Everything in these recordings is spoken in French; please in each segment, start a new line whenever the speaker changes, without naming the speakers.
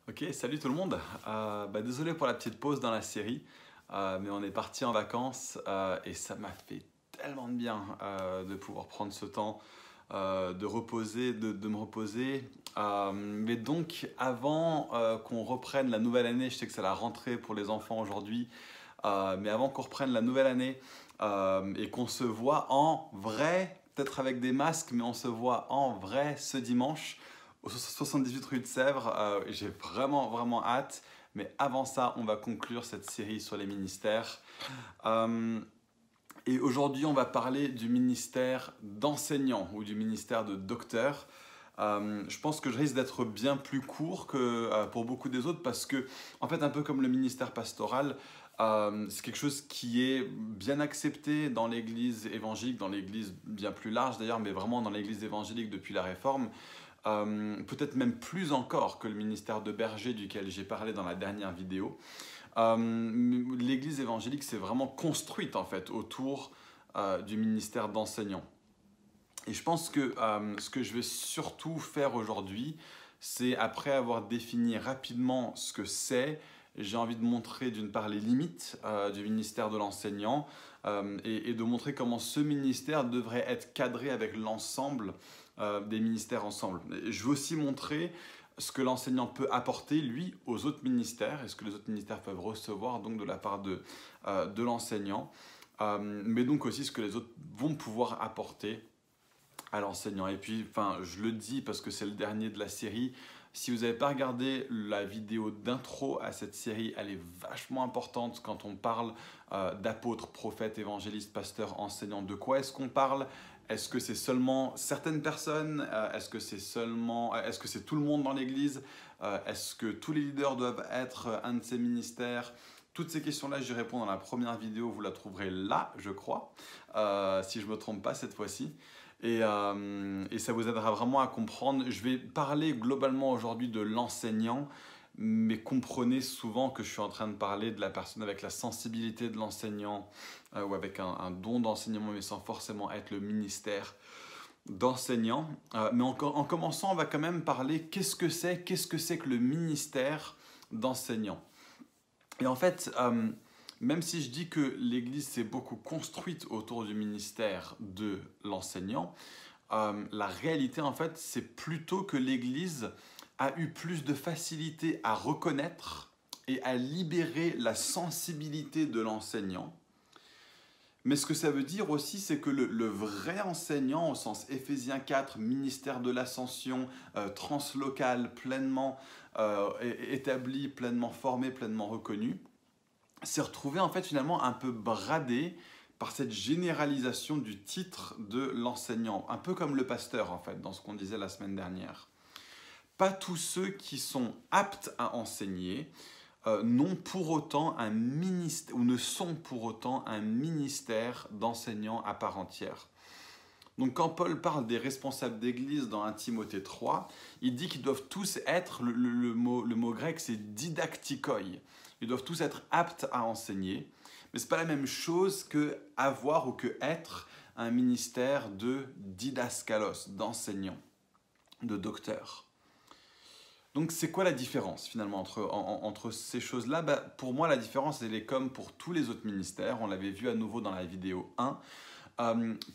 Ok, salut tout le monde. Désolé pour la petite pause dans la série, mais on est parti en vacances et ça m'a fait tellement de bien de pouvoir prendre ce temps de reposer, de me reposer. Mais donc, avant qu'on reprenne la nouvelle année, je sais que c'est la rentrée pour les enfants aujourd'hui, mais avant qu'on reprenne la nouvelle année et qu'on se voit en vrai, peut-être avec des masques, mais on se voit en vrai ce dimanche au 78 rue de Sèvres. J'ai vraiment hâte. Mais avant ça, on va conclure cette série sur les ministères. Euh, et aujourd'hui, on va parler du ministère d'enseignant ou du ministère de docteur. Je pense que je risque d'être bien plus court que pour beaucoup des autres parce que, en fait, un peu comme le ministère pastoral, c'est quelque chose qui est bien accepté dans l'église évangélique, dans l'église bien plus large d'ailleurs, mais vraiment dans l'église évangélique depuis la Réforme. Peut-être même plus encore que le ministère de berger duquel j'ai parlé dans la dernière vidéo. L'église évangélique s'est vraiment construite en fait autour du ministère d'enseignant. Et je pense que ce que je vais surtout faire aujourd'hui, c'est après avoir défini rapidement ce que c'est, j'ai envie de montrer d'une part les limites du ministère de l'enseignant et de montrer comment ce ministère devrait être cadré avec l'ensemble des ministères ensemble. Et je veux aussi montrer ce que l'enseignant peut apporter, lui, aux autres ministères et ce que les autres ministères peuvent recevoir donc de la part de l'enseignant, mais donc aussi ce que les autres vont pouvoir apporter à l'enseignant. Et puis, enfin, je le dis parce que c'est le dernier de la série. Si vous n'avez pas regardé la vidéo d'intro à cette série, elle est vachement importante quand on parle d'apôtres, prophètes, évangélistes, pasteurs, enseignants. De quoi est-ce qu'on parle? Est-ce que c'est seulement certaines personnes? Est-ce que c'est tout le monde dans l'Église? Est-ce que tous les leaders doivent être un de ces ministères? Toutes ces questions-là, j'y réponds dans la première vidéo. Vous la trouverez là, je crois, si je ne me trompe pas cette fois-ci. Et ça vous aidera vraiment à comprendre. Je vais parler globalement aujourd'hui de l'enseignant, mais comprenez souvent que je suis en train de parler de la personne avec la sensibilité de l'enseignant ou avec un don d'enseignement, mais sans forcément être le ministère d'enseignant. Mais en commençant, on va quand même parler qu'est-ce que c'est que le ministère d'enseignant. Et en fait, même si je dis que l'Église s'est beaucoup construite autour du ministère de l'enseignant, la réalité, en fait, c'est plutôt que l'Église a eu plus de facilité à reconnaître et à libérer la sensibilité de l'enseignant. Mais ce que ça veut dire aussi, c'est que le vrai enseignant, au sens Éphésiens 4, ministère de l'ascension, translocal, pleinement établi, pleinement formé, pleinement reconnu, s'est retrouvé en fait finalement un peu bradé par cette généralisation du titre de l'enseignant, un peu comme le pasteur en fait, dans ce qu'on disait la semaine dernière. Pas tous ceux qui sont aptes à enseigner n'ont pour autant un ministère, ou ne sont pour autant un ministère d'enseignants à part entière. Donc quand Paul parle des responsables d'église dans 1 Timothée 3, il dit qu'ils doivent tous être, le mot grec c'est didaktikoi, ils doivent tous être aptes à enseigner, mais ce n'est pas la même chose que avoir ou que être un ministère de didaskalos, d'enseignant, de docteur. Donc c'est quoi la différence finalement entre ces choses-là? Pour moi la différence elle est comme pour tous les autres ministères, on l'avait vu à nouveau dans la vidéo 1,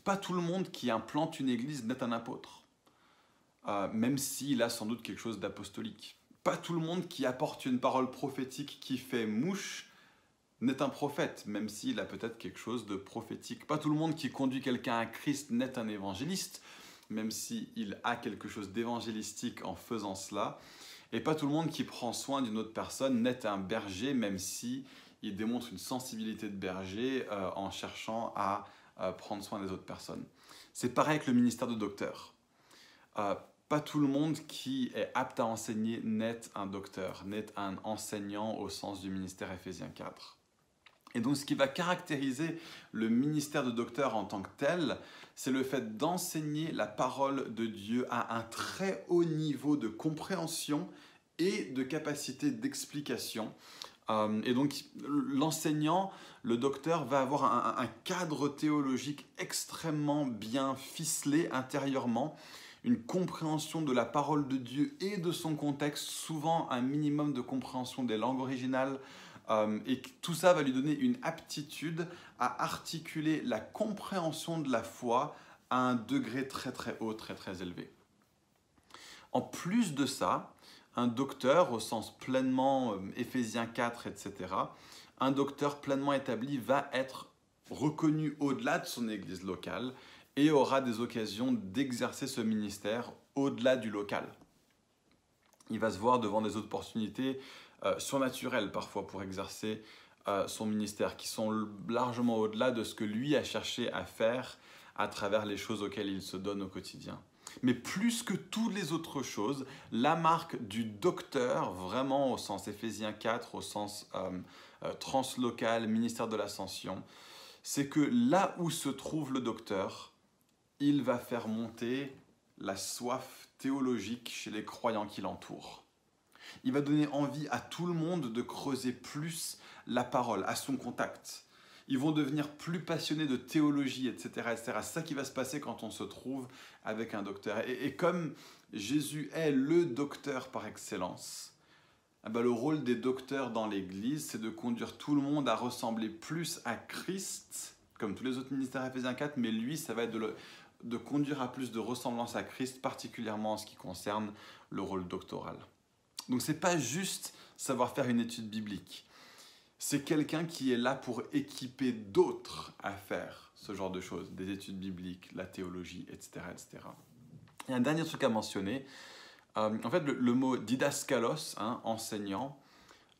pas tout le monde qui implante une église n'est un apôtre, même s'il a sans doute quelque chose d'apostolique. Pas tout le monde qui apporte une parole prophétique qui fait mouche n'est un prophète, même s'il a peut-être quelque chose de prophétique. Pas tout le monde qui conduit quelqu'un à Christ n'est un évangéliste, même s'il a quelque chose d'évangélistique en faisant cela. Et pas tout le monde qui prend soin d'une autre personne n'est un berger, même s'il démontre une sensibilité de berger en cherchant à prendre soin des autres personnes. C'est pareil avec le ministère de docteur. Pas tout le monde qui est apte à enseigner n'est un docteur, n'est un enseignant au sens du ministère Éphésiens 4. Et donc ce qui va caractériser le ministère de docteur en tant que tel, c'est le fait d'enseigner la parole de Dieu à un très haut niveau de compréhension et de capacité d'explication. Et donc l'enseignant, le docteur, va avoir un cadre théologique extrêmement bien ficelé intérieurement, une compréhension de la parole de Dieu et de son contexte, souvent un minimum de compréhension des langues originales, et tout ça va lui donner une aptitude à articuler la compréhension de la foi à un degré très très haut, très très élevé. En plus de ça, un docteur, au sens pleinement Éphésiens 4, etc., un docteur pleinement établi va être reconnu au-delà de son église locale et aura des occasions d'exercer ce ministère au-delà du local. Il va se voir devant des opportunités surnaturelles parfois pour exercer son ministère, qui sont largement au-delà de ce que lui a cherché à faire à travers les choses auxquelles il se donne au quotidien. Mais plus que toutes les autres choses, la marque du docteur, vraiment au sens Éphésiens 4, au sens translocal, ministère de l'Ascension, c'est que là où se trouve le docteur, il va faire monter la soif théologique chez les croyants qui l'entourent. Il va donner envie à tout le monde de creuser plus la parole, à son contact. Ils vont devenir plus passionnés de théologie, etc., etc. C'est ça qui va se passer quand on se trouve avec un docteur. Et comme Jésus est le docteur par excellence, le rôle des docteurs dans l'Église, c'est de conduire tout le monde à ressembler plus à Christ, comme tous les autres ministères Éphésiens 4, mais lui, ça va être de conduire à plus de ressemblance à Christ, particulièrement en ce qui concerne le rôle doctoral. Donc ce n'est pas juste savoir faire une étude biblique. C'est quelqu'un qui est là pour équiper d'autres à faire ce genre de choses, des études bibliques, la théologie, etc., etc. Il y a un dernier truc à mentionner. En fait, le mot didaskalos, enseignant,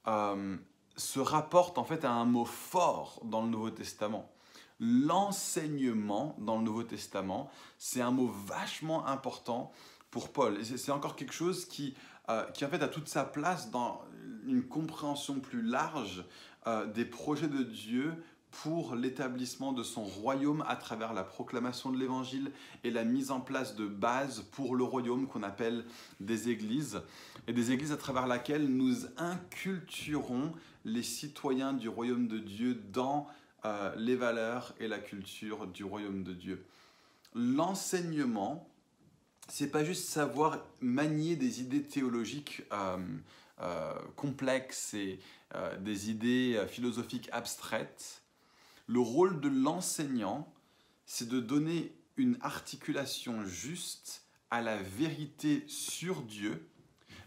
se rapporte en fait à un mot fort dans le Nouveau Testament. L'enseignement dans le Nouveau Testament, c'est un mot vachement important pour Paul. Et c'est encore quelque chose qui en fait a toute sa place dans une compréhension plus large des projets de Dieu pour l'établissement de son royaume à travers la proclamation de l'évangile et la mise en place de bases pour le royaume qu'on appelle des églises, et des églises à travers laquelle nous inculturons les citoyens du royaume de Dieu dans les valeurs et la culture du royaume de Dieu. L'enseignement, c'est pas juste savoir manier des idées théologiques complexes et des idées philosophiques abstraites. Le rôle de l'enseignant, c'est de donner une articulation juste à la vérité sur Dieu,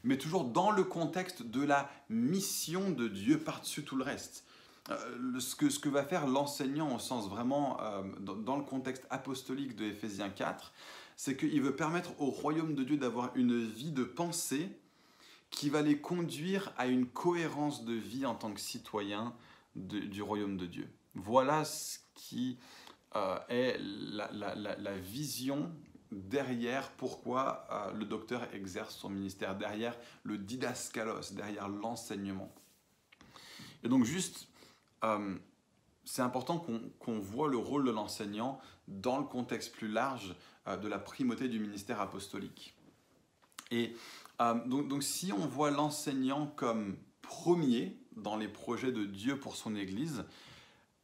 mais toujours dans le contexte de la mission de Dieu par-dessus tout le reste. Ce que va faire l'enseignant au sens vraiment, dans le contexte apostolique de Éphésiens 4, c'est qu'il veut permettre au royaume de Dieu d'avoir une vie de pensée qui va les conduire à une cohérence de vie en tant que citoyens du royaume de Dieu. Voilà ce qui est la vision derrière pourquoi le docteur exerce son ministère, derrière le didaskalos, derrière l'enseignement. Et donc juste, c'est important qu'on voit le rôle de l'enseignant dans le contexte plus large de la primauté du ministère apostolique. Et donc si on voit l'enseignant comme premier dans les projets de Dieu pour son Église,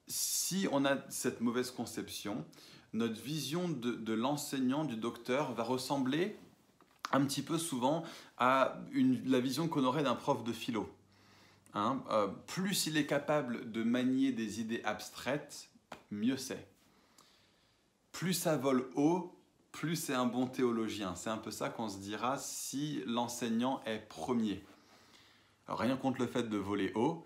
si on a cette mauvaise conception, notre vision de l'enseignant, du docteur, va ressembler un petit peu souvent à la vision qu'on aurait d'un prof de philo. Plus il est capable de manier des idées abstraites, mieux c'est. Plus ça vole haut, plus c'est un bon théologien. C'est un peu ça qu'on se dira si l'enseignant est premier. Alors, rien contre le fait de voler haut,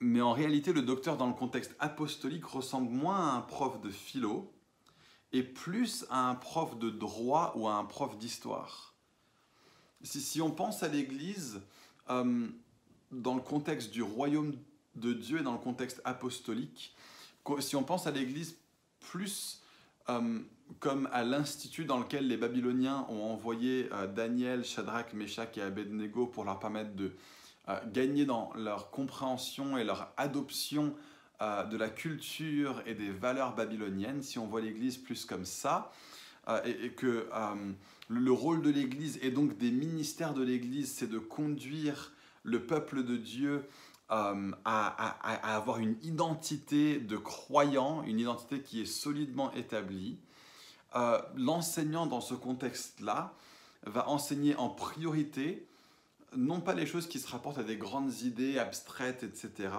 mais en réalité, le docteur dans le contexte apostolique ressemble moins à un prof de philo et plus à un prof de droit ou à un prof d'histoire. Si on pense à l'Église dans le contexte du royaume de Dieu et dans le contexte apostolique, si on pense à l'Église plus comme à l'institut dans lequel les Babyloniens ont envoyé Daniel, Shadrach, Meshach et Abednego pour leur permettre de gagner dans leur compréhension et leur adoption de la culture et des valeurs babyloniennes, si on voit l'Église plus comme ça, et que le rôle de l'Église et donc des ministères de l'Église, c'est de conduire le peuple de Dieu à avoir une identité de croyant, une identité qui est solidement établie, l'enseignant dans ce contexte-là va enseigner en priorité, non pas les choses qui se rapportent à des grandes idées abstraites, etc.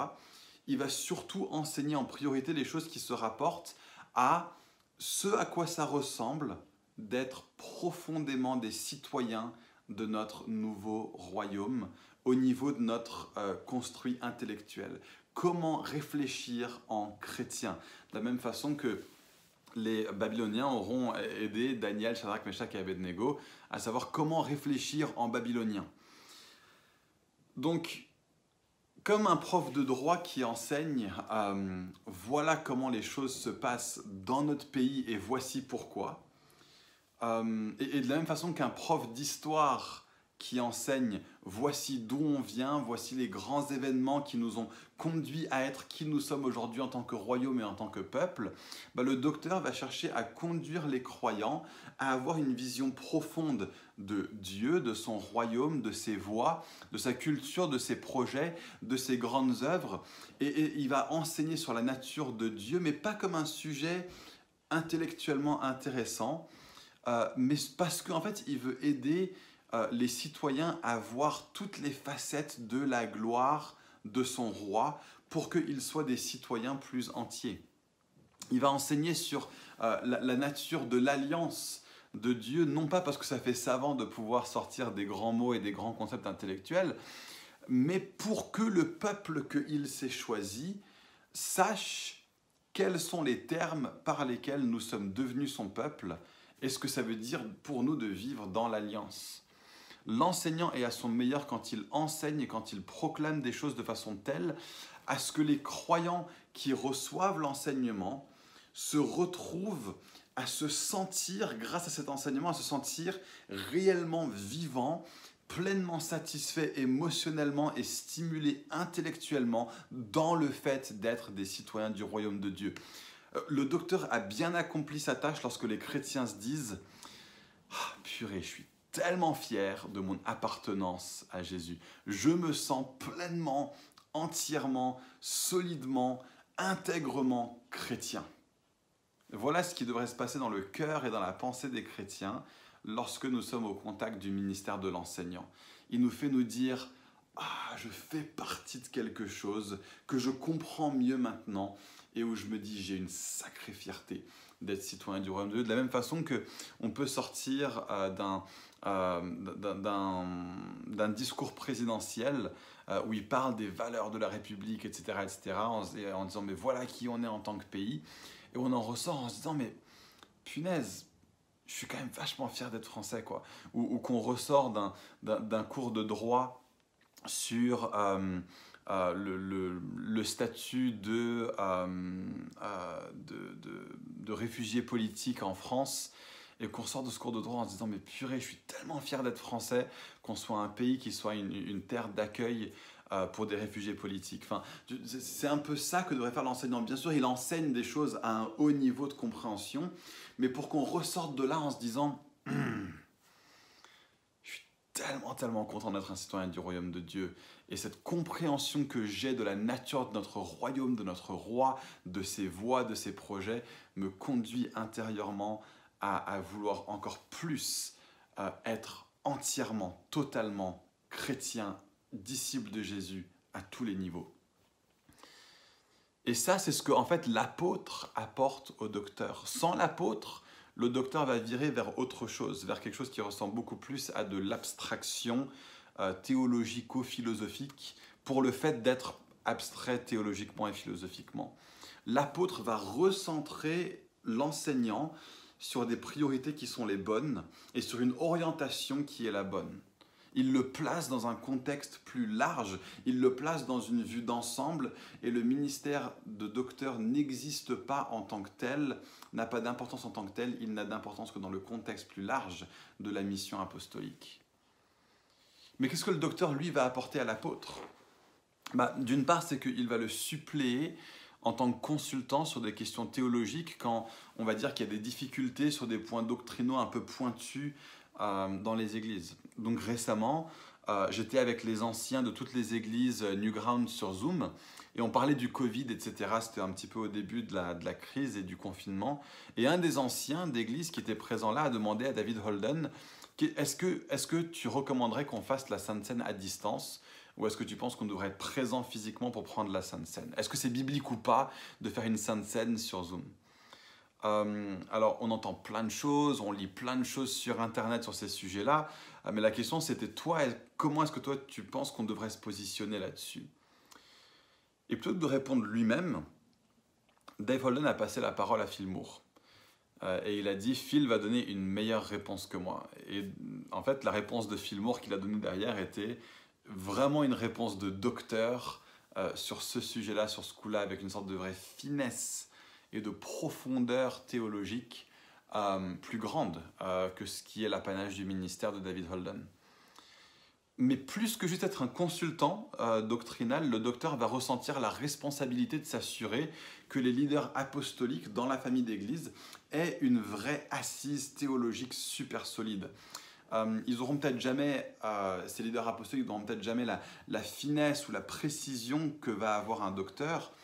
Il va surtout enseigner en priorité les choses qui se rapportent à ce à quoi ça ressemble d'être profondément des citoyens de notre nouveau royaume au niveau de notre construit intellectuel. Comment réfléchir en chrétien? De la même façon que les Babyloniens auront aidé Daniel, Shadrach, Meshach et Abednego à savoir comment réfléchir en babylonien. Donc, comme un prof de droit qui enseigne, voilà comment les choses se passent dans notre pays et voici pourquoi. Et de la même façon qu'un prof d'histoire qui enseigne, voici d'où on vient, voici les grands événements qui nous ont conduits à être qui nous sommes aujourd'hui en tant que royaume et en tant que peuple, le docteur va chercher à conduire les croyants à avoir une vision profonde de Dieu, de son royaume, de ses voies, de sa culture, de ses projets, de ses grandes œuvres. Et il va enseigner sur la nature de Dieu, mais pas comme un sujet intellectuellement intéressant, mais parce qu'en fait, il veut aider les citoyens à voir toutes les facettes de la gloire de son roi pour qu'ils soient des citoyens plus entiers. Il va enseigner sur la nature de l'alliance de Dieu, non pas parce que ça fait savant de pouvoir sortir des grands mots et des grands concepts intellectuels, mais pour que le peuple qu'il s'est choisi sache quels sont les termes par lesquels nous sommes devenus son peuple et ce que ça veut dire pour nous de vivre dans l'alliance. L'enseignant est à son meilleur quand il enseigne et quand il proclame des choses de façon telle à ce que les croyants qui reçoivent l'enseignement se retrouvent à se sentir, grâce à cet enseignement, à se sentir réellement vivants, pleinement satisfaits émotionnellement et stimulés intellectuellement dans le fait d'être des citoyens du royaume de Dieu. Le docteur a bien accompli sa tâche lorsque les chrétiens se disent « Ah, purée, je suis tellement fier de mon appartenance à Jésus. Je me sens pleinement, entièrement, solidement, intègrement chrétien. » Voilà ce qui devrait se passer dans le cœur et dans la pensée des chrétiens lorsque nous sommes au contact du ministère de l'enseignant. Il nous fait nous dire « Ah, je fais partie de quelque chose que je comprends mieux maintenant et où je me dis j'ai une sacrée fierté d'être citoyen du royaume de Dieu. » De la même façon qu'on peut sortir d'un discours présidentiel où il parle des valeurs de la République, etc., en disant mais voilà qui on est en tant que pays. Et on en ressort en se disant mais punaise, je suis quand même vachement fier d'être français, quoi. Ou qu'on ressort d'un cours de droit sur le statut de réfugié politique en France, et qu'on sort de ce cours de droit en se disant mais purée, je suis tellement fier d'être français, qu'on soit un pays qui soit une terre d'accueil pour des réfugiés politiques. Enfin, c'est un peu ça que devrait faire l'enseignant. Bien sûr, il enseigne des choses à un haut niveau de compréhension, mais pour qu'on ressorte de là en se disant je suis tellement content d'être un citoyen du royaume de Dieu. Et cette compréhension que j'ai de la nature de notre royaume, de notre roi, de ses voies, de ses projets, me conduit intérieurement à vouloir encore plus être entièrement, totalement chrétien, disciple de Jésus à tous les niveaux. Et ça, c'est ce que en fait l'apôtre apporte au docteur. Sans l'apôtre, le docteur va virer vers autre chose, vers quelque chose qui ressemble beaucoup plus à de l'abstraction théologico-philosophique pour le fait d'être abstrait théologiquement et philosophiquement. L'apôtre va recentrer l'enseignant sur des priorités qui sont les bonnes et sur une orientation qui est la bonne. Il le place dans un contexte plus large, il le place dans une vue d'ensemble et le ministère de docteur n'existe pas en tant que tel, n'a pas d'importance en tant que tel, il n'a d'importance que dans le contexte plus large de la mission apostolique. Mais qu'est-ce que le docteur, lui, va apporter à l'apôtre ? D'une part, c'est qu'il va le suppléer en tant que consultant sur des questions théologiques quand on va dire qu'il y a des difficultés sur des points doctrinaux un peu pointus dans les églises. Donc récemment, j'étais avec les anciens de toutes les églises Newground sur Zoom et on parlait du Covid, etc. C'était un petit peu au début de la crise et du confinement. Et un des anciens d'église qui était présent là a demandé à David Holden, est-ce que tu recommanderais qu'on fasse la Sainte Seine à distance ou est-ce que tu penses qu'on devrait être présent physiquement pour prendre la Sainte Seine? Est-ce que c'est biblique ou pas de faire une Sainte Seine sur Zoom? Alors, on entend plein de choses, on lit plein de choses sur Internet sur ces sujets-là, mais la question c'était toi, comment est-ce que toi tu penses qu'on devrait se positionner là-dessus? Et plutôt que de répondre lui-même, Dave Holden a passé la parole à Phil Moore. Et il a dit, Phil va donner une meilleure réponse que moi. Et en fait, la réponse de Phil Moore qu'il a donnée derrière était vraiment une réponse de docteur sur ce sujet-là, sur ce coup-là, avec une sorte de vraie finesse et de profondeur théologique plus grande que ce qui est l'apanage du ministère de David Holden. Mais plus que juste être un consultant doctrinal, le docteur va ressentir la responsabilité de s'assurer que les leaders apostoliques dans la famille d'église aient une vraie assise théologique super solide. Ils auront peut-être jamais, ces leaders apostoliques n'auront peut-être jamais la finesse ou la précision que va avoir un docteur,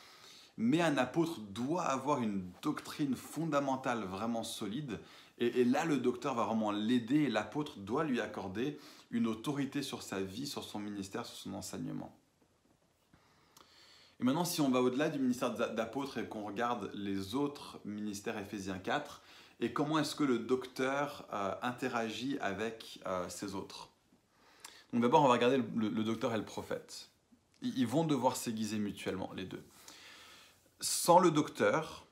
mais un apôtre doit avoir une doctrine fondamentale vraiment solide. Et là, le docteur va vraiment l'aider et l'apôtre doit lui accorder une autorité sur sa vie, sur son ministère, sur son enseignement. Et maintenant, si on va au-delà du ministère d'apôtre et qu'on regarde les autres ministères Éphésiens 4, et comment est-ce que le docteur interagit avec ces autres. Donc d'abord, on va regarder le docteur et le prophète. Ils vont devoir s'aiguiser mutuellement, les deux. Sans le docteur,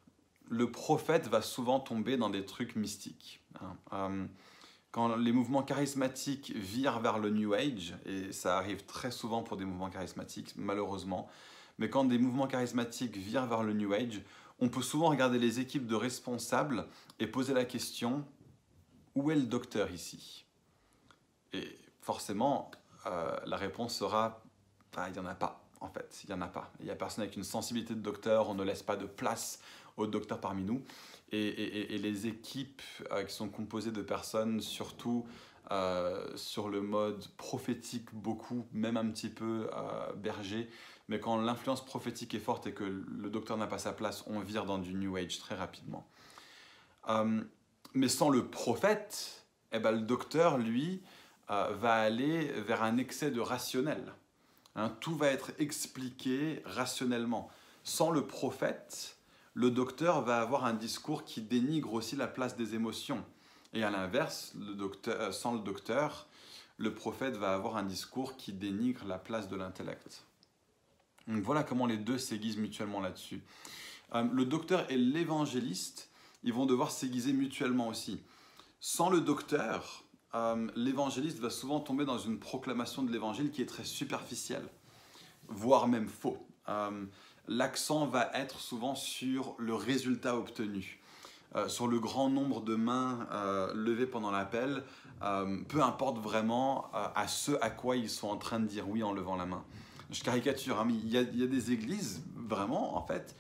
le prophète va souvent tomber dans des trucs mystiques. Quand les mouvements charismatiques virent vers le New Age, et ça arrive très souvent pour des mouvements charismatiques, malheureusement, mais quand des mouvements charismatiques virent vers le New Age, on peut souvent regarder les équipes de responsables et poser la question, où est le docteur ici? Et forcément, la réponse sera, il n'y en a pas. En fait, il n'y en a pas. Il n'y a personne avec une sensibilité de docteur, on ne laisse pas de place aux docteurs parmi nous. Et les équipes qui sont composées de personnes, surtout sur le mode prophétique beaucoup, même un petit peu berger, mais quand l'influence prophétique est forte et que le docteur n'a pas sa place, on vire dans du New Age très rapidement. Mais sans le prophète, le docteur, lui, va aller vers un excès de rationnel. Tout va être expliqué rationnellement. Sans le prophète, le docteur va avoir un discours qui dénigre aussi la place des émotions. Et à l'inverse, sans le docteur, le prophète va avoir un discours qui dénigre la place de l'intellect. Donc voilà comment les deux s'aiguisent mutuellement là-dessus. Le docteur et l'évangéliste, ils vont devoir s'aiguiser mutuellement aussi. Sans le docteur, l'évangéliste va souvent tomber dans une proclamation de l'évangile qui est très superficielle, voire même faux. L'accent va être souvent sur le résultat obtenu, sur le grand nombre de mains levées pendant l'appel, peu importe vraiment à ce à quoi ils sont en train de dire oui en levant la main. Je caricature, mais il y a des églises vraiment, en fait,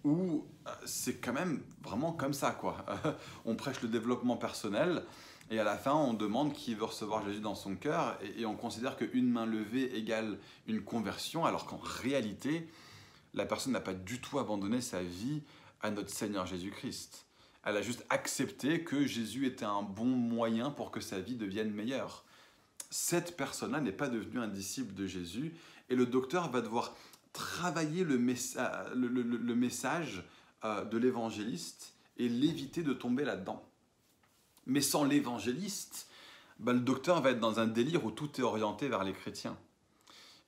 où c'est quand même vraiment comme ça, quoi. On prêche le développement personnel, et à la fin, on demande qui veut recevoir Jésus dans son cœur, et on considère qu'une main levée égale une conversion, alors qu'en réalité, la personne n'a pas du tout abandonné sa vie à notre Seigneur Jésus-Christ. Elle a juste accepté que Jésus était un bon moyen pour que sa vie devienne meilleure. Cette personne-là n'est pas devenue un disciple de Jésus, et le docteur va devoir travailler le message de l'évangéliste et l'éviter de tomber là-dedans. Mais sans l'évangéliste, le docteur va être dans un délire où tout est orienté vers les chrétiens.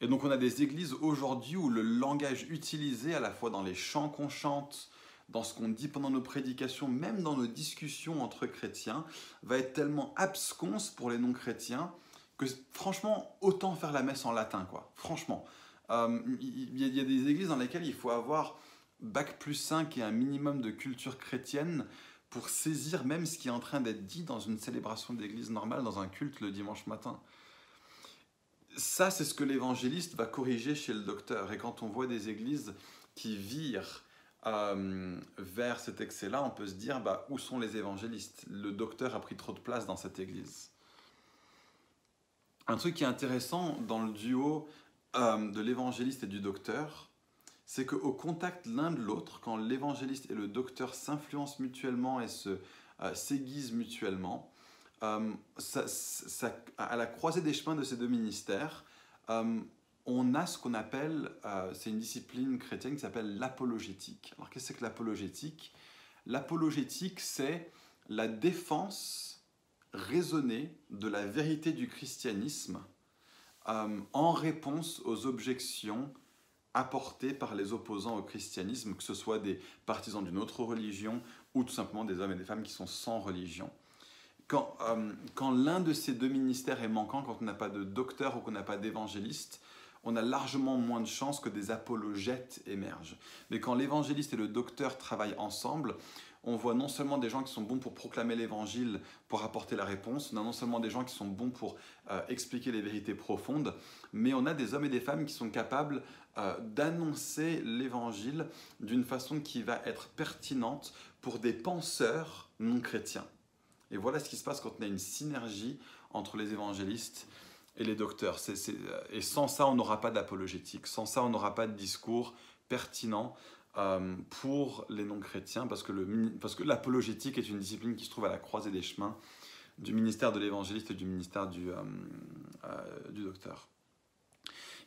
Et donc on a des églises aujourd'hui où le langage utilisé, à la fois dans les chants qu'on chante, dans ce qu'on dit pendant nos prédications, même dans nos discussions entre chrétiens, va être tellement absconce pour les non-chrétiens que franchement, autant faire la messe en latin, quoi. Franchement. Il y a des églises dans lesquelles il faut avoir Bac+5 et un minimum de culture chrétienne pour saisir même ce qui est en train d'être dit dans une célébration d'église normale, dans un culte le dimanche matin. Ça, c'est ce que l'évangéliste va corriger chez le docteur. Et quand on voit des églises qui virent vers cet excès-là, on peut se dire, où sont les évangélistes? Le docteur a pris trop de place dans cette église. Un truc qui est intéressant dans le duo de l'évangéliste et du docteur, c'est qu'au contact l'un de l'autre, quand l'évangéliste et le docteur s'influencent mutuellement et s'aiguisent mutuellement, à la croisée des chemins de ces deux ministères, on a ce qu'on appelle, c'est une discipline chrétienne qui s'appelle l'apologétique. Alors qu'est-ce que c'est que l'apologétique? L'apologétique, c'est la défense raisonnée de la vérité du christianisme en réponse aux objections apportées par les opposants au christianisme, que ce soit des partisans d'une autre religion ou tout simplement des hommes et des femmes qui sont sans religion. Quand l'un de ces deux ministères est manquant, quand on n'a pas de docteur ou qu'on n'a pas d'évangéliste, on a largement moins de chances que des apologètes émergent. Mais quand l'évangéliste et le docteur travaillent ensemble, on voit non seulement des gens qui sont bons pour proclamer l'évangile, pour apporter la réponse, on a non seulement des gens qui sont bons pour expliquer les vérités profondes, mais on a des hommes et des femmes qui sont capables d'annoncer l'évangile d'une façon qui va être pertinente pour des penseurs non chrétiens. Et voilà ce qui se passe quand on a une synergie entre les évangélistes et les docteurs. Et sans ça, on n'aura pas d'apologétique. Sans ça, on n'aura pas de discours pertinent pour les non-chrétiens, parce que l'apologétique est une discipline qui se trouve à la croisée des chemins du ministère de l'évangéliste et du ministère du docteur.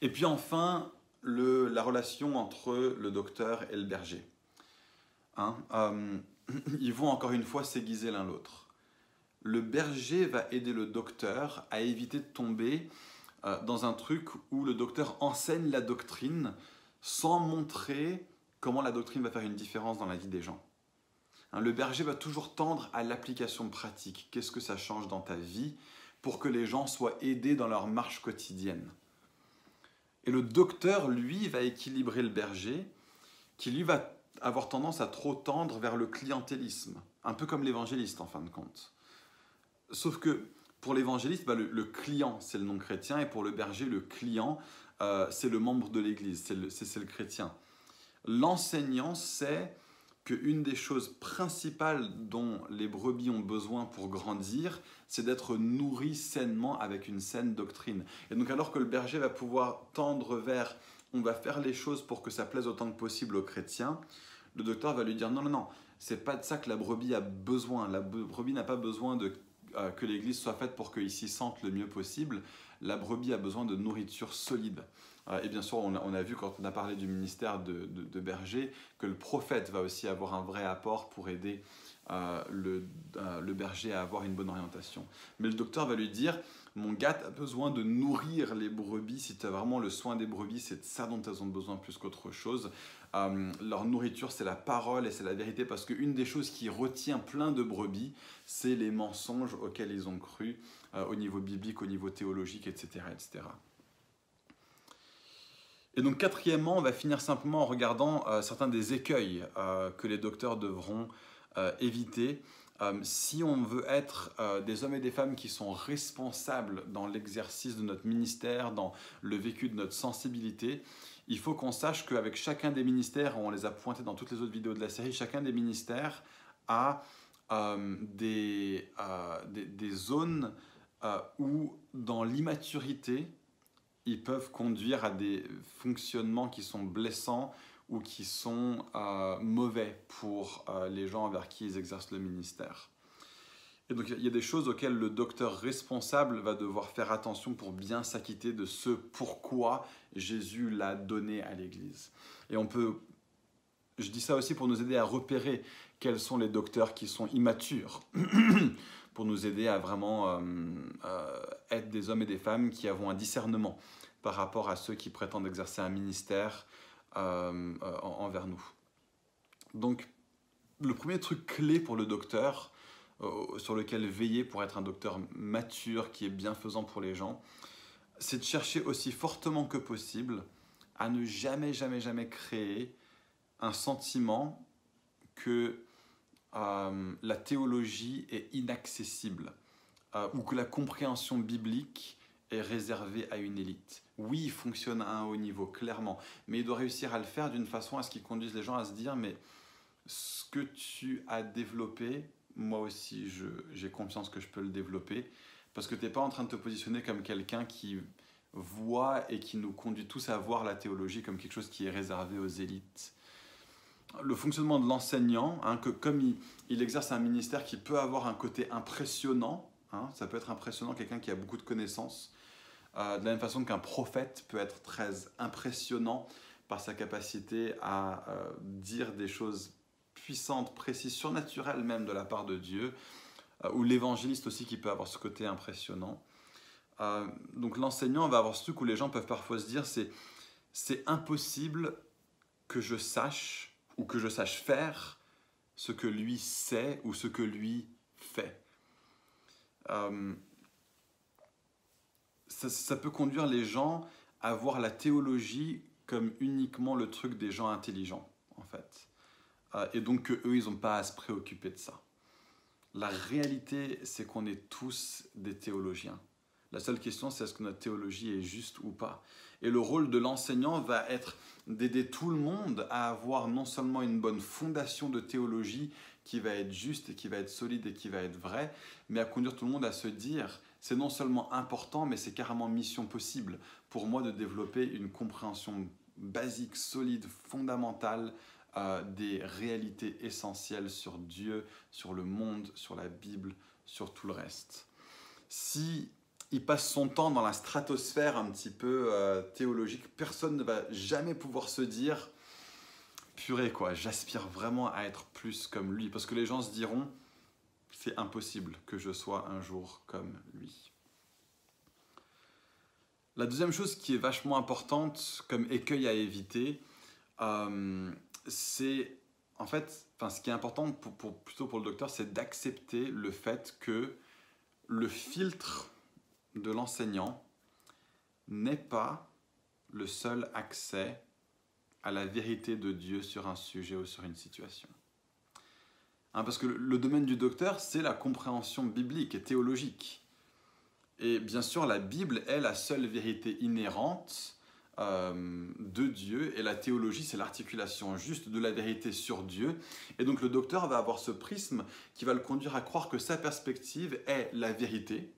Et puis enfin, la relation entre le docteur et le berger. Ils vont encore une fois s'aiguiser l'un l'autre. Le berger va aider le docteur à éviter de tomber dans un truc où le docteur enseigne la doctrine sans montrer comment la doctrine va faire une différence dans la vie des gens. Le berger va toujours tendre à l'application pratique. Qu'est-ce que ça change dans ta vie pour que les gens soient aidés dans leur marche quotidienne? Et le docteur, lui, va équilibrer le berger, qui lui va avoir tendance à trop tendre vers le clientélisme, un peu comme l'évangéliste en fin de compte. Sauf que pour l'évangéliste, le client, c'est le non-chrétien, et pour le berger, le client, c'est le membre de l'Église, c'est le chrétien. L'enseignant sait qu'une des choses principales dont les brebis ont besoin pour grandir, c'est d'être nourries sainement avec une saine doctrine. Et donc alors que le berger va pouvoir tendre vers « on va faire les choses pour que ça plaise autant que possible aux chrétiens », le docteur va lui dire « non, non, non, c'est pas de ça que la brebis a besoin. La brebis n'a pas besoin que l'Église soit faite pour qu'ils s'y sentent le mieux possible. La brebis a besoin de nourriture solide. » Et bien sûr, on a vu quand on a parlé du ministère de berger que le prophète va aussi avoir un vrai apport pour aider le berger à avoir une bonne orientation. Mais le docteur va lui dire « mon gars, tu as besoin de nourrir les brebis. Si tu as vraiment le soin des brebis, c'est de ça dont elles ont besoin plus qu'autre chose. Leur nourriture, c'est la parole et c'est la vérité, parce qu'une des choses qui retient plein de brebis, c'est les mensonges auxquels ils ont cru au niveau biblique, au niveau théologique, etc. etc. » Et donc quatrièmement, on va finir simplement en regardant certains des écueils que les docteurs devront éviter si on veut être des hommes et des femmes qui sont responsables dans l'exercice de notre ministère, dans le vécu de notre sensibilité. Il faut qu'on sache qu'avec chacun des ministères, on les a pointés dans toutes les autres vidéos de la série, chacun des ministères a des zones où dans l'immaturité, ils peuvent conduire à des fonctionnements qui sont blessants ou qui sont mauvais pour les gens envers qui ils exercent le ministère. Et donc il y a des choses auxquelles le docteur responsable va devoir faire attention pour bien s'acquitter de ce pourquoi Jésus l'a donné à l'Église. Et je dis ça aussi pour nous aider à repérer quels sont les docteurs qui sont immatures, pour nous aider à vraiment être des hommes et des femmes qui avons un discernement par rapport à ceux qui prétendent exercer un ministère envers nous. Donc, le premier truc clé pour le docteur, sur lequel veiller pour être un docteur mature, qui est bienfaisant pour les gens, c'est de chercher aussi fortement que possible à ne jamais, jamais, jamais créer un sentiment que la théologie est inaccessible ou que la compréhension biblique est réservée à une élite. Oui, il fonctionne à un haut niveau, clairement, mais il doit réussir à le faire d'une façon à ce qu'il conduise les gens à se dire « mais ce que tu as développé, moi aussi j'ai confiance que je peux le développer, parce que tu n'es pas en train de te positionner comme quelqu'un qui voit et qui nous conduit tous à voir la théologie comme quelque chose qui est réservé aux élites. Le fonctionnement de l'enseignant, hein, que comme il exerce un ministère qui peut avoir un côté impressionnant, hein, ça peut être impressionnant, quelqu'un qui a beaucoup de connaissances, de la même façon qu'un prophète peut être très impressionnant par sa capacité à dire des choses puissantes, précises, surnaturelles même de la part de Dieu, ou l'évangéliste aussi qui peut avoir ce côté impressionnant. Donc l'enseignant va avoir ce truc où les gens peuvent parfois se dire c'est impossible que je sache ou que je sache faire ce que lui sait ou ce que lui fait. Ça peut conduire les gens à voir la théologie comme uniquement le truc des gens intelligents, en fait. Et donc qu'eux, ils n'ont pas à se préoccuper de ça. La réalité, c'est qu'on est tous des théologiens. La seule question, c'est est-ce que notre théologie est juste ou pas. Et le rôle de l'enseignant va être d'aider tout le monde à avoir non seulement une bonne fondation de théologie qui va être juste et qui va être solide et qui va être vraie, mais à conduire tout le monde à se dire c'est non seulement important, mais c'est carrément mission possible pour moi de développer une compréhension basique, solide, fondamentale des réalités essentielles sur Dieu, sur le monde, sur la Bible, sur tout le reste. Si il passe son temps dans la stratosphère un petit peu théologique, personne ne va jamais pouvoir se dire purée quoi, j'aspire vraiment à être plus comme lui, parce que les gens se diront c'est impossible que je sois un jour comme lui. La deuxième chose qui est vachement importante comme écueil à éviter, c'est en fait, ce qui est important plutôt pour le docteur, c'est d'accepter le fait que le filtre de l'enseignant n'est pas le seul accès à la vérité de Dieu sur un sujet ou sur une situation. Parce que le domaine du docteur, c'est la compréhension biblique et théologique. Et bien sûr, la Bible est la seule vérité inhérente de Dieu, et la théologie, c'est l'articulation juste de la vérité sur Dieu. Et donc le docteur va avoir ce prisme qui va le conduire à croire que sa perspective est la vérité.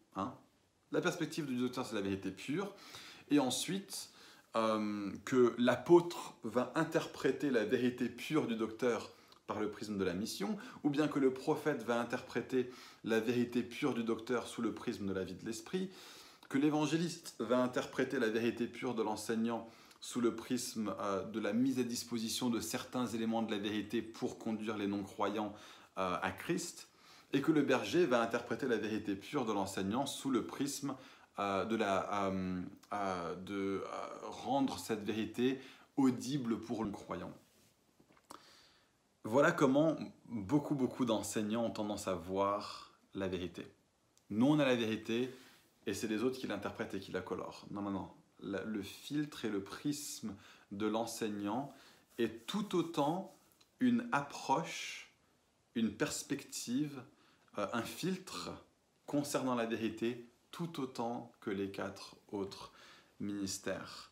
La perspective du docteur, c'est la vérité pure. Et ensuite, que l'apôtre va interpréter la vérité pure du docteur par le prisme de la mission, ou bien que le prophète va interpréter la vérité pure du docteur sous le prisme de la vie de l'esprit, que l'évangéliste va interpréter la vérité pure de l'enseignant sous le prisme de la mise à disposition de certains éléments de la vérité pour conduire les non-croyants à Christ, et que le berger va interpréter la vérité pure de l'enseignant sous le prisme de rendre cette vérité audible pour le croyant. Voilà comment beaucoup d'enseignants ont tendance à voir la vérité. Nous, on a la vérité, et c'est les autres qui l'interprètent et qui la colorent. Non. Le filtre et le prisme de l'enseignant est tout autant une approche, une perspective, un filtre concernant la vérité, tout autant que les 4 autres ministères.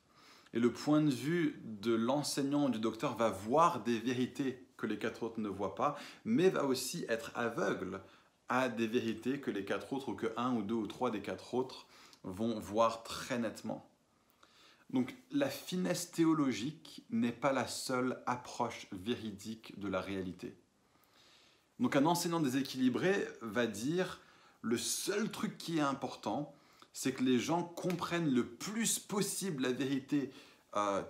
Et le point de vue de l'enseignant ou du docteur va voir des vérités que les 4 autres ne voient pas, mais va aussi être aveugle à des vérités que les 4 autres, ou que 1 ou 2 ou 3 des 4 autres vont voir très nettement. Donc la finesse théologique n'est pas la seule approche véridique de la réalité. Donc un enseignant déséquilibré va dire le seul truc qui est important, c'est que les gens comprennent le plus possible la vérité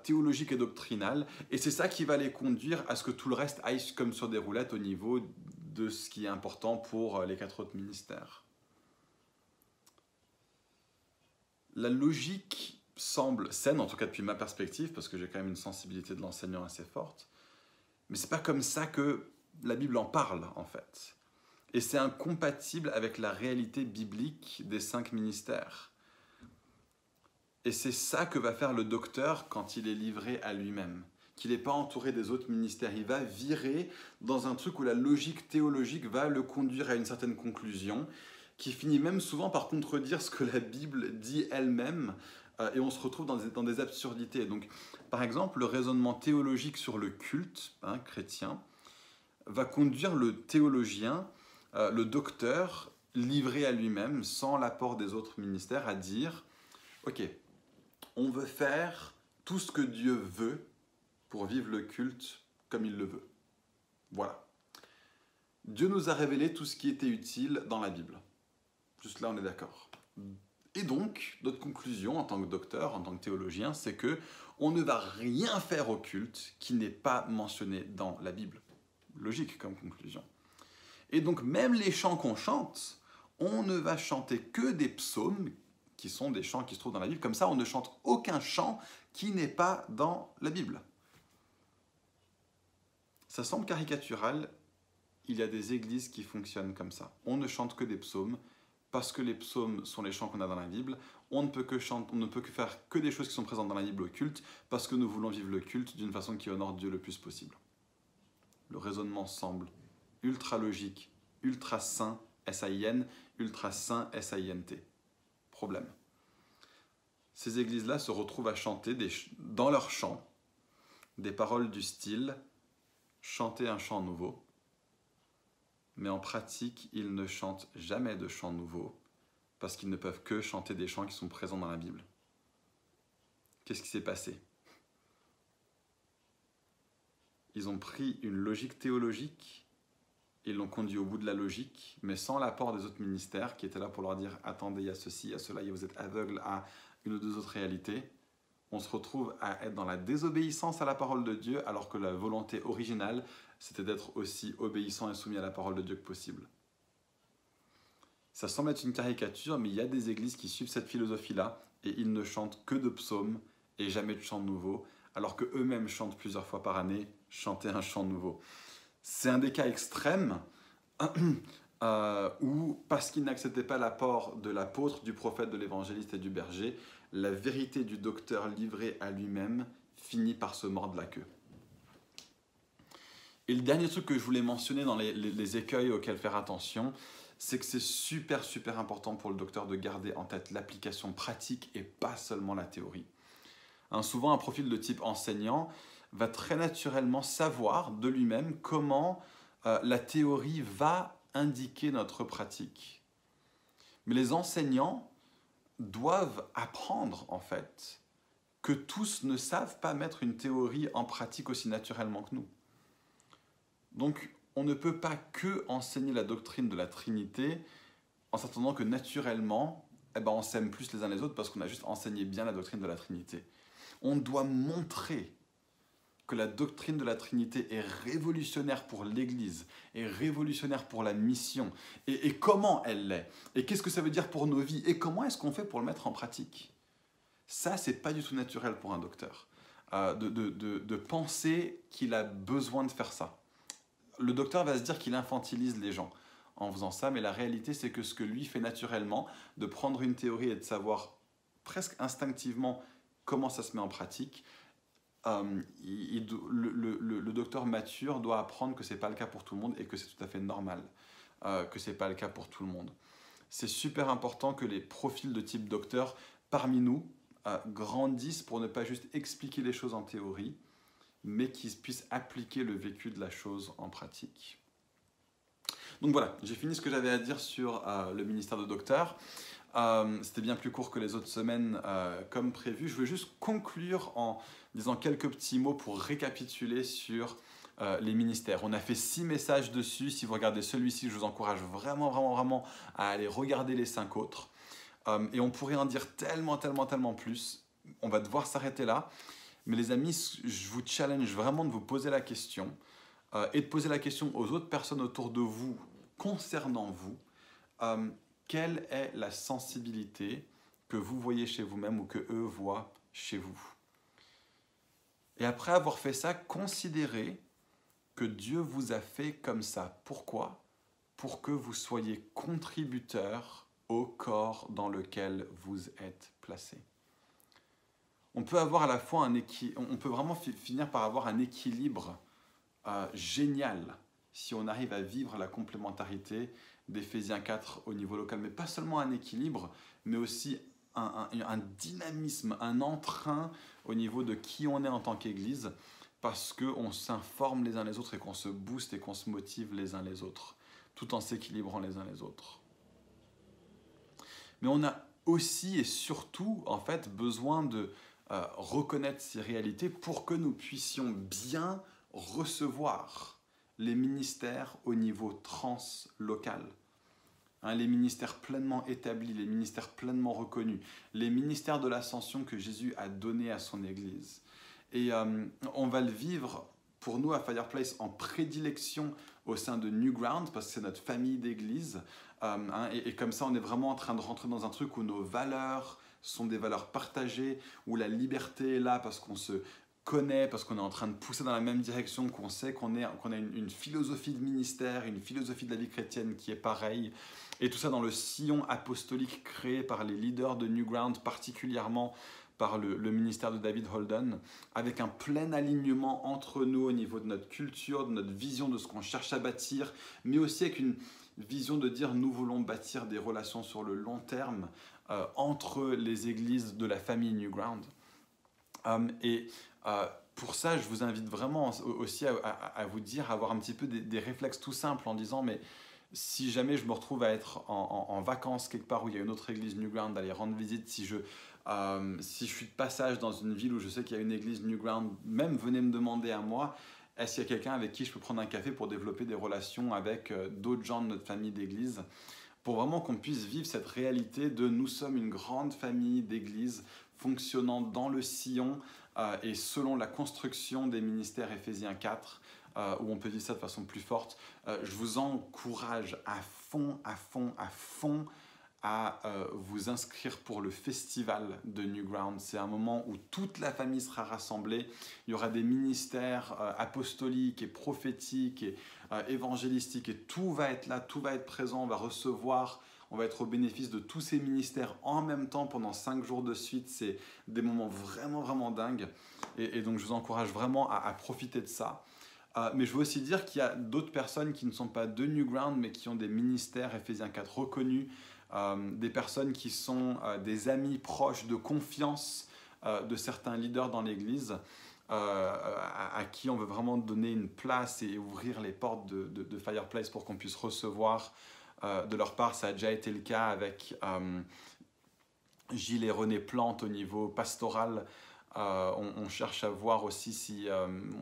théologique et doctrinale, et c'est ça qui va les conduire à ce que tout le reste aille comme sur des roulettes au niveau de ce qui est important pour les 4 autres ministères. La logique semble saine, en tout cas depuis ma perspective, parce que j'ai quand même une sensibilité de l'enseignant assez forte, mais c'est pas comme ça que la Bible en parle en fait. Et c'est incompatible avec la réalité biblique des 5 ministères. Et c'est ça que va faire le docteur quand il est livré à lui-même, qu'il n'est pas entouré des autres ministères. Il va virer dans un truc où la logique théologique va le conduire à une certaine conclusion, qui finit même souvent par contredire ce que la Bible dit elle-même, et on se retrouve dans des absurdités. Donc, par exemple, le raisonnement théologique sur le culte chrétien va conduire le théologien, le docteur, livré à lui-même, sans l'apport des autres ministères, à dire « Ok, on veut faire tout ce que Dieu veut pour vivre le culte comme il le veut. » Voilà. Dieu nous a révélé tout ce qui était utile dans la Bible. Juste là, on est d'accord. Et donc, notre conclusion en tant que docteur, en tant que théologien, c'est que on ne va rien faire au culte qui n'est pas mentionné dans la Bible. Logique comme conclusion. Et donc, même les chants qu'on chante, on ne va chanter que des psaumes qui sont des chants qui se trouvent dans la Bible. Comme ça, on ne chante aucun chant qui n'est pas dans la Bible. Ça semble caricatural, il y a des églises qui fonctionnent comme ça. On ne chante que des psaumes, parce que les psaumes sont les chants qu'on a dans la Bible. On ne peut que faire que des choses qui sont présentes dans la Bible au culte, parce que nous voulons vivre le culte d'une façon qui honore Dieu le plus possible. Le raisonnement semble ultra logique, ultra sain, S-A-I-N, ultra sain, S-A-I-N-T. Problème. Ces églises-là se retrouvent à chanter dans leurs chants des paroles du style « chanter un chant nouveau », mais en pratique, ils ne chantent jamais de chants nouveaux parce qu'ils ne peuvent que chanter des chants qui sont présents dans la Bible. Qu'est-ce qui s'est passé? Ils ont pris une logique théologique, ils l'ont conduit au bout de la logique, mais sans l'apport des autres ministères qui étaient là pour leur dire « attendez, il y a ceci, il y a cela, vous êtes aveugles à une ou deux autres réalités ». On se retrouve à être dans la désobéissance à la parole de Dieu, alors que la volonté originale, c'était d'être aussi obéissant et soumis à la parole de Dieu que possible. Ça semble être une caricature, mais il y a des églises qui suivent cette philosophie-là, et ils ne chantent que de psaumes et jamais de chants nouveaux, alors qu'eux-mêmes chantent plusieurs fois par année, chanter un chant nouveau. C'est un des cas extrêmes où, parce qu'ils n'acceptaient pas l'apport de l'apôtre, du prophète, de l'évangéliste et du berger, la vérité du docteur livré à lui-même finit par se mordre la queue. Et le dernier truc que je voulais mentionner dans les écueils auxquels faire attention, c'est que c'est super important pour le docteur de garder en tête l'application pratique et pas seulement la théorie. Souvent, un profil de type enseignant va très naturellement savoir de lui-même comment la théorie va indiquer notre pratique. Mais les enseignants doivent apprendre, en fait, que tous ne savent pas mettre une théorie en pratique aussi naturellement que nous. Donc, on ne peut pas que enseigner la doctrine de la Trinité en s'attendant que naturellement, on s'aime plus les uns les autres parce qu'on a juste enseigné bien la doctrine de la Trinité. On doit montrer que la doctrine de la Trinité est révolutionnaire pour l'Église, est révolutionnaire pour la mission, et comment elle l'est, et qu'est-ce que ça veut dire pour nos vies, et comment est-ce qu'on fait pour le mettre en pratique. Ça, c'est pas du tout naturel pour un docteur, de penser qu'il a besoin de faire ça. Le docteur va se dire qu'il infantilise les gens en faisant ça, mais la réalité, c'est que ce que lui fait naturellement, de prendre une théorie et de savoir presque instinctivement comment ça se met en pratique, le docteur mature doit apprendre que ce n'est pas le cas pour tout le monde et que c'est tout à fait normal que ce n'est pas le cas pour tout le monde. C'est super important que les profils de type docteur parmi nous grandissent pour ne pas juste expliquer les choses en théorie, mais qu'ils puissent appliquer le vécu de la chose en pratique. Donc voilà, j'ai fini ce que j'avais à dire sur le ministère de docteur. C'était bien plus court que les autres semaines comme prévu. Je veux juste conclure en disant quelques petits mots pour récapituler sur les ministères. On a fait 6 messages dessus. Si vous regardez celui-ci, je vous encourage vraiment à aller regarder les 5 autres. Et on pourrait en dire tellement plus. On va devoir s'arrêter là. Mais les amis, je vous challenge vraiment de vous poser la question et de poser la question aux autres personnes autour de vous concernant vous. Quelle est la sensibilité que vous voyez chez vous-même ou que eux voient chez vous? Et après avoir fait ça, considérez que Dieu vous a fait comme ça. Pourquoi? Pour que vous soyez contributeur au corps dans lequel vous êtes placé. On peut avoir à la fois on peut vraiment finir par avoir un équilibre génial si on arrive à vivre la complémentarité d'Éphésiens 4 au niveau local, mais pas seulement un équilibre, mais aussi un dynamisme, un entrain au niveau de qui on est en tant qu'Église, parce qu'on s'informe les uns les autres et qu'on se booste et qu'on se motive les uns les autres, tout en s'équilibrant les uns les autres. Mais on a aussi et surtout, en fait, besoin de reconnaître ces réalités pour que nous puissions bien recevoir les ministères au niveau translocal. Hein, les ministères pleinement établis, les ministères pleinement reconnus, les ministères de l'ascension que Jésus a donnés à son Église. Et on va le vivre pour nous à Fireplace en prédilection au sein de Newground, parce que c'est notre famille d'église. Et comme ça, on est vraiment en train de rentrer dans un truc où nos valeurs sont des valeurs partagées, où la liberté est là parce qu'on se connaît, parce qu'on est en train de pousser dans la même direction, qu'on sait qu'on a une philosophie de ministère, une philosophie de la vie chrétienne qui est pareille. Et tout ça dans le sillon apostolique créé par les leaders de Newground, particulièrement par le ministère de David Holden, avec un plein alignement entre nous au niveau de notre culture, de notre vision de ce qu'on cherche à bâtir, mais aussi avec une vision de dire nous voulons bâtir des relations sur le long terme entre les églises de la famille Newground. Pour ça, je vous invite vraiment aussi à vous dire, à avoir un petit peu des réflexes tout simples en disant mais si jamais je me retrouve à être en vacances quelque part où il y a une autre église Newground, d'aller rendre visite, si je suis de passage dans une ville où je sais qu'il y a une église Newground, même venez me demander à moi, est-ce qu'il y a quelqu'un avec qui je peux prendre un café pour développer des relations avec d'autres gens de notre famille d'église, pour vraiment qu'on puisse vivre cette réalité de nous sommes une grande famille d'églises fonctionnant dans le sillon et selon la construction des ministères Éphésiens 4, où on peut dire ça de façon plus forte. Je vous encourage à fond à vous inscrire pour le festival de Newground. C'est un moment où toute la famille sera rassemblée. Il y aura des ministères apostoliques et prophétiques et évangélistiques et tout va être là, tout va être présent. On va recevoir, on va être au bénéfice de tous ces ministères en même temps pendant 5 jours de suite. C'est des moments vraiment dingues. Et donc je vous encourage vraiment à profiter de ça. Mais je veux aussi dire qu'il y a d'autres personnes qui ne sont pas de Newground mais qui ont des ministères Éphésiens 4 reconnus. Des personnes qui sont des amis proches de confiance de certains leaders dans l'Église, à qui on veut vraiment donner une place et ouvrir les portes de Fireplace pour qu'on puisse recevoir de leur part. Ça a déjà été le cas avec Gilles et René Plante au niveau pastoral. On cherche à voir aussi si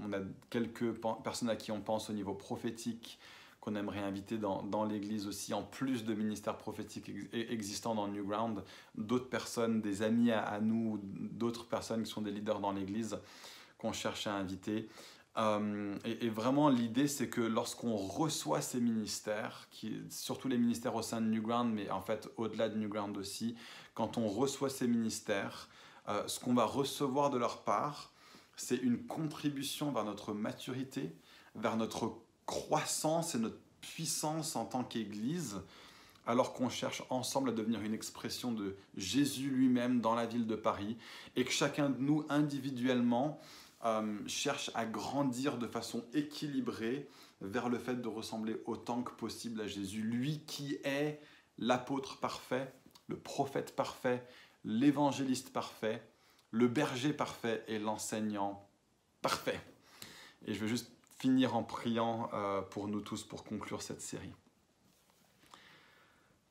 on a quelques personnes à qui on pense au niveau prophétique, qu'on aimerait inviter dans l'église aussi, en plus de ministères prophétiques existants dans Newground, d'autres personnes, des amis à nous, d'autres personnes qui sont des leaders dans l'église, qu'on cherche à inviter. Et vraiment, l'idée, c'est que lorsqu'on reçoit ces ministères, surtout les ministères au sein de Newground, mais en fait au-delà de Newground aussi, quand on reçoit ces ministères, ce qu'on va recevoir de leur part, c'est une contribution vers notre maturité, vers notre croissance et notre puissance en tant qu'Église, alors qu'on cherche ensemble à devenir une expression de Jésus lui-même dans la ville de Paris, et que chacun de nous individuellement cherche à grandir de façon équilibrée vers le fait de ressembler autant que possible à Jésus, lui qui est l'apôtre parfait, le prophète parfait, l'évangéliste parfait, le berger parfait et l'enseignant parfait. Et je veux juste finir en priant pour nous tous pour conclure cette série.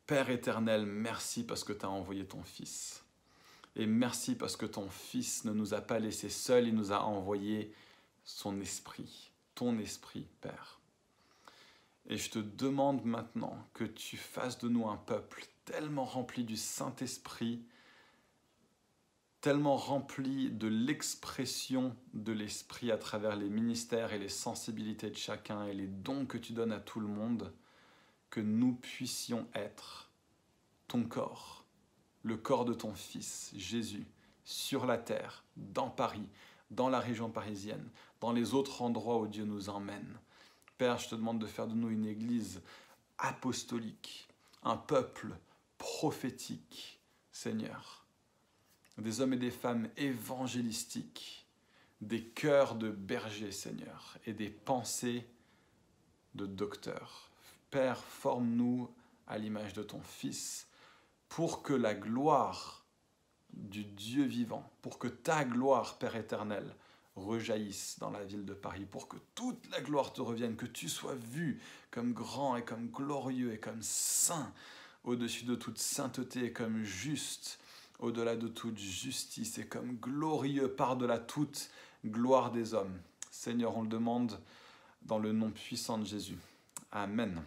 Père éternel, merci parce que tu as envoyé ton Fils. Et merci parce que ton Fils ne nous a pas laissés seuls, il nous a envoyé son Esprit, ton Esprit, Père. Et je te demande maintenant que tu fasses de nous un peuple tellement rempli du Saint-Esprit, tellement rempli de l'expression de l'Esprit à travers les ministères et les sensibilités de chacun et les dons que tu donnes à tout le monde, que nous puissions être ton corps, le corps de ton Fils, Jésus, sur la terre, dans Paris, dans la région parisienne, dans les autres endroits où Dieu nous emmène. Père, je te demande de faire de nous une église apostolique, un peuple prophétique, Seigneur. Des hommes et des femmes évangélistiques, des cœurs de bergers, Seigneur, et des pensées de docteurs. Père, forme-nous à l'image de ton Fils, pour que la gloire du Dieu vivant, pour que ta gloire, Père éternel, rejaillisse dans la ville de Paris, pour que toute la gloire te revienne, que tu sois vu comme grand et comme glorieux et comme saint au-dessus de toute sainteté et comme juste, au-delà de toute justice et comme glorieux par-delà toute gloire des hommes. Seigneur, on le demande dans le nom puissant de Jésus. Amen.